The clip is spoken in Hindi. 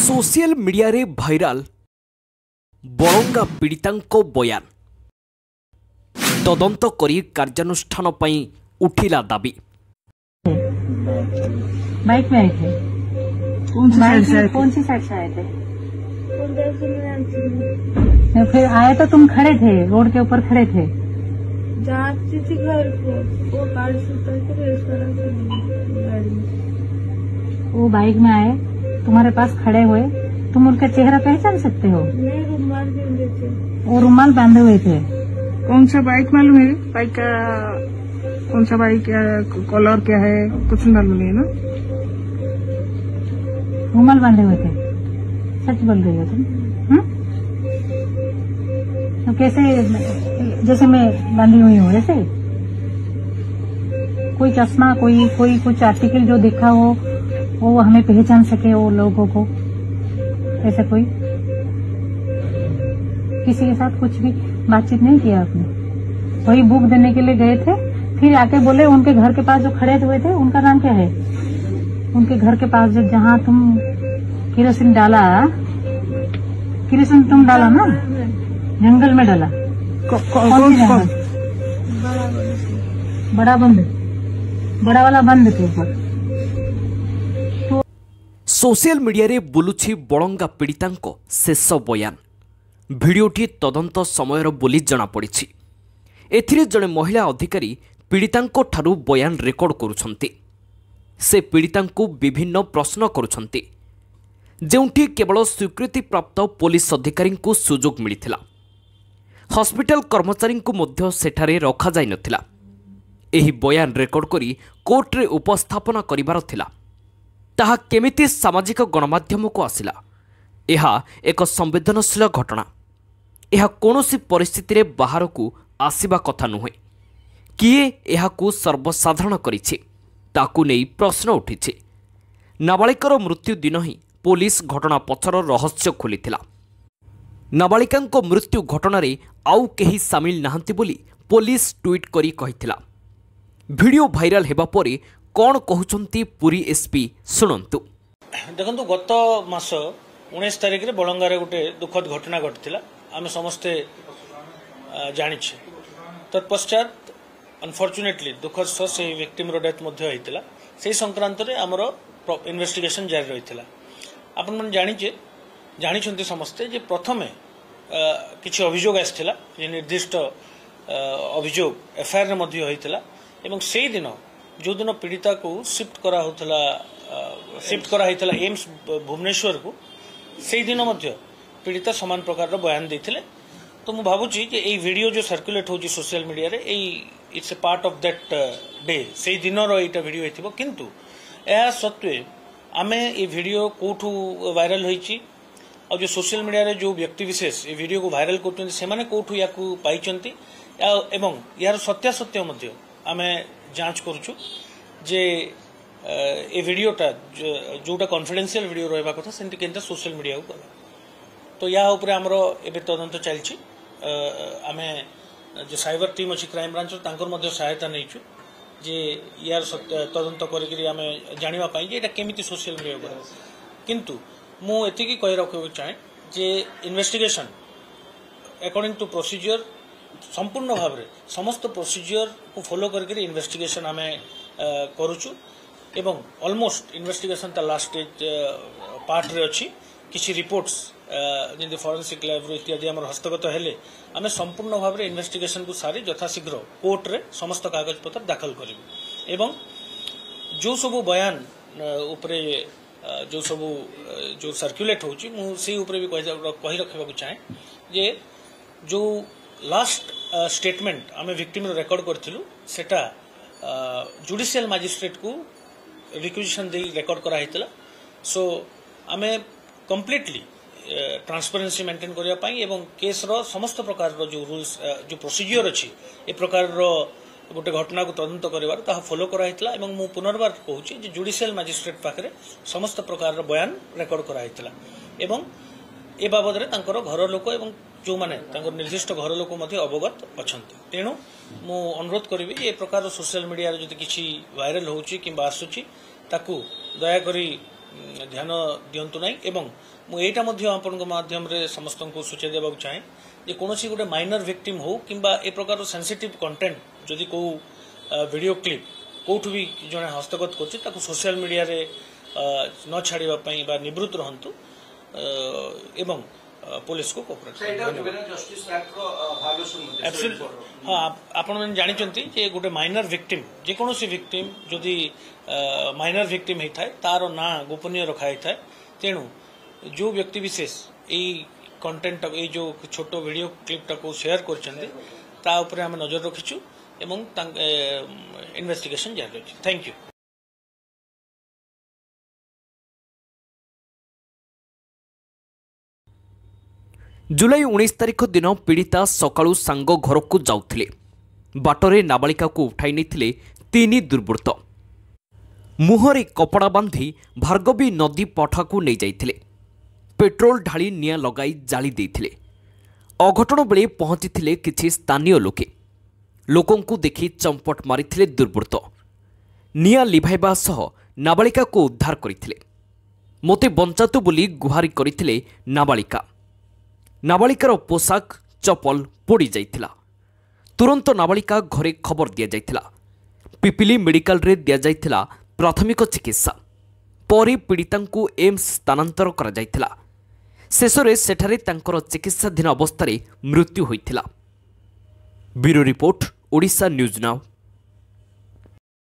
सोशल मीडिया रे भाइराल बरंगा पीड़ितांको बयान तदंत करी कार्यानुष्ठान पई उठिला दाबी। बाइक में आए थे? कौन सी साइड से आए थे? फिर आए तो तुम खड़े थे, रोड के ऊपर खड़े थे। जाती थी घर को, वो कार से उतर के रेस गाड़ी में। वो बाइक में आए, तुम्हारे पास खड़े हुए, तुम उनका चेहरा पहचान सकते हो? नहीं, रुमाल बांधे थे। वो रुमाल बांधे हुए थे। कौन सा बाइक मालूम है? बाइक का कौन सा बाइक, कलर क्या है, कुछ मालूम नहीं है ना। रुमाल बांधे हुए थे, सच बोल रही हो तुम? तो कैसे, जैसे मैं बांधी हुई हूँ ऐसे? कोई चश्मा, कोई कुछ आर्टिकल जो देखा हो वो हमें पहचान सके, वो लोगों को? ऐसा कोई किसी के साथ कुछ भी बातचीत नहीं किया आपने? वही बुक देने के लिए गए थे, फिर आके बोले उनके घर के पास जो खड़े हुए थे उनका नाम क्या है? उनके घर के पास जहाँ तुम केरोसिन डाला, केरोसिन तुम डाला ना, जंगल में डाला। कौन सी जंगल? बड़ा बंद, बड़ा वाला बंद के ऊपर। सोशल मीडिया रे बुलुछि बरंगा पीड़ितांको शेष बयान। भिडियोटी तदंत समयर बोली जना पड़िछि। एथिरे जड़े महिला अधिकारी पीड़ितांको ठारू बयान रेकर्ड करुछंती। से पीड़ितांको विभिन्न प्रश्न करुछंती, जेउठी केवल स्वीकृति प्राप्त पुलिस अधिकारी को सुजोग मिलिथिला। हॉस्पिटल कर्मचारी को मध्य सेठारे रखा जाई नथिला। एही बयान रेकर्ड करी कोर्ट रे उपस्थापन करिबार थिला। ताहा केमिति सामाजिक गणमाध्यम को आसिला? यह एक संवेदनशील घटना। यह कौनसी परिस्थिति रे बाहर को आसिबा कथा नुहे। किए यहाकू सर्वसाधारण करिछि ताकू नेई प्रश्न उठिछि। नाबालिकार मृत्यु दिन ही पुलिस घटना पछर रहस्य खोलिथिला। नाबालिकांको मृत्यु घटना आउ केही सामिल नाहंती बोली पुलिस ट्वीट करी कहिथिला। वीडियो भाइराल हेबा परे कौन कहउछंती पुरी एसपी सुनंतु। देखंतु गत मास 19 तारिख रे बलंगारे गोटे दुखद घटना घटिथिला। आमे समस्ते जानिछे। तत्पश्चात अनफॉर्चुनेटली दुखद से विक्टिम रो डेथ मध्ये होइतिला। सेही संक्रांत रे हमरो इन्वेस्टिगेशन जारी रहितिला। आपन मन जानिछंती समस्ते जे प्रथमे किछि अभियोग आस्थिला, जे निर्दिष्ट अभियोग एफआईआर रे मध्ये होइतिला एवं सेही दिन जो दिन पीड़िता को शिफ्ट करा एम्स भुवनेश्वर को, से दिन मध्य पीड़िता समान प्रकार बयान देथिले। तो मु भाबुची जे एई वीडियो जो सर्कुलेट होची सोशल मीडिया रे, it's a part of that day, से दिन रो एटा वीडियो हेतिबो। किंतु एहा सत्वे आमे ए वीडियो कोठू वायरल होईची और जो सोशल मीडिया रे जो व्यक्ति विशेष ए वीडियो को वायरल करछन से माने कोठू याकू पाइचंती एवं यार सत्यासत्य मध्य आमे जांच करूछु जे ए वीडियोटा जोटा कॉन्फिडेंशियल वीडियो रहबा कथा सेंति केनता सोशल मीडिया को गला। तो या ऊपर हमरो एबे तदंत चलछि। आमे जो साइबर टीम अछि क्राइम ब्रांच तांकर मध्ये सहायता नैछु जे यार तदंत करिकरी आमे जानिबा पई जे एटा केमिति सोशल मीडिया को। किंतु मु एति की कहि रखबो चाहे जे इन्वेस्टिगेशन अकॉर्डिंग टू प्रोसीजर संपूर्ण भाव में समस्त प्रोसीजर को फॉलो करके इन्वेस्टिगेशन आमे करूछु एवं ऑलमोस्ट इन्वेस्टिगेशन ता लास्ट स्टेज पार्ट रे अछि। किछि रिपोर्ट्स जेंति फॉरेंसिक लैब रो इत्यादि हमर हस्तगत हेले आमे संपूर्ण भाव में इन्वेस्टिगेशन को सारी यथाशीघ्र कोर्ट रे समस्त कागज पत्र दाखल करिबु एवं जो सब बयान उपरे जो सर्कुलेट होछि मु से उपरे भी कहि रखबा को चाहे जे जो लास्ट स्टेटमेंट आमे विक्टिम रेकॉर्ड करथिलु सेटा जुडिशियल मजिस्ट्रेट को रिक्विजिशन दे रेकॉर्ड करा हितला। सो आमे कंप्लीटली ट्रांसपेरेंसी मेंटेन करिया पई एवं केस रो समस्त प्रकार रो जो रूल्स जो प्रोसीजर अछि ए प्रकार रो गोटे घटना को तदंत करिवार ता फॉलो करा हितला एवं मु पुनर्बार कहूची जे जुडिशियल मजिस्ट्रेट पाखरे समस्त प्रकार रो बयान रेकॉर्ड करा हितला एवं ए बाबद रे तांकर घर लोक एवं जो माने तांकर निर्दिष्ट घर लोक मध्ये अवगत अछंती। तेणु मु अनुरोध करिवि ए प्रकार सोशल मीडिया रे जति किछि वायरल होउची किबा आसुची ताकू दया करी ध्यान दिंतु ना एवं मुझे आपण माध्यम समस्त को सूचना देवाक चाहे जे कौन गोटे माइनर विक्टिम हो कि ए प्रकार सेंसिटिव कंटेंट जदि को वीडियो क्लिप कौटू भी जड़े हस्तगत कर सोशल मीडिया रे न छाड़ापी निवृत्त रहतु एवं पुलिस को कोऑपरेट हाँ आपण मैंने जानते जे गोटे माइनर विक्टिम जेकोसी विक्टिम जदि माइनर विक्टिम होता है तार ना गोपनीय रखाई था तेणु जो व्यक्ति विशेष यही कंटेंट ये जो छोट वीडियो क्लिपटा को शेयर कर आम नजर रखीचु एवं इन्वेस्टिगेशन जारी रही। Thank you. जुलाई 19 तारिख दिन पीड़िता सकाळु सांग घर को जाउथिले बाटरे नाबालिका को उठाई नेथिले तीन दुर्बृत्त मुहरे कपड़ा बांधी भार्गवी नदी पठा को नहीं जाइथिले पेट्रोल ढाली निया लगाई जाली देथिले अघटन बेले पहुंचीथिले किछि स्थानीय लोके लोकंकु देखि चंपट मारिथिले दुर्बृत्त निया लिभाइबा सह नाबालिका को उद्धार करथिले मोते बंचातु बोली गुहारी करथिले नाबालिका नाबालिकार पोशाक चपल पोड़ी जाइथिला तुरंत नाबालिका घरे खबर दिया जाइथिला पिपिली मेडिकल रे दिया जाइथिला प्राथमिक चिकित्सा परे पीड़ितांकु एम्स स्थानांतर करा जाइथिला शेषरे सेठारे तांकर चिकित्साधीन अवस्था मृत्यु होइथिला। Bureau report Odisha news now.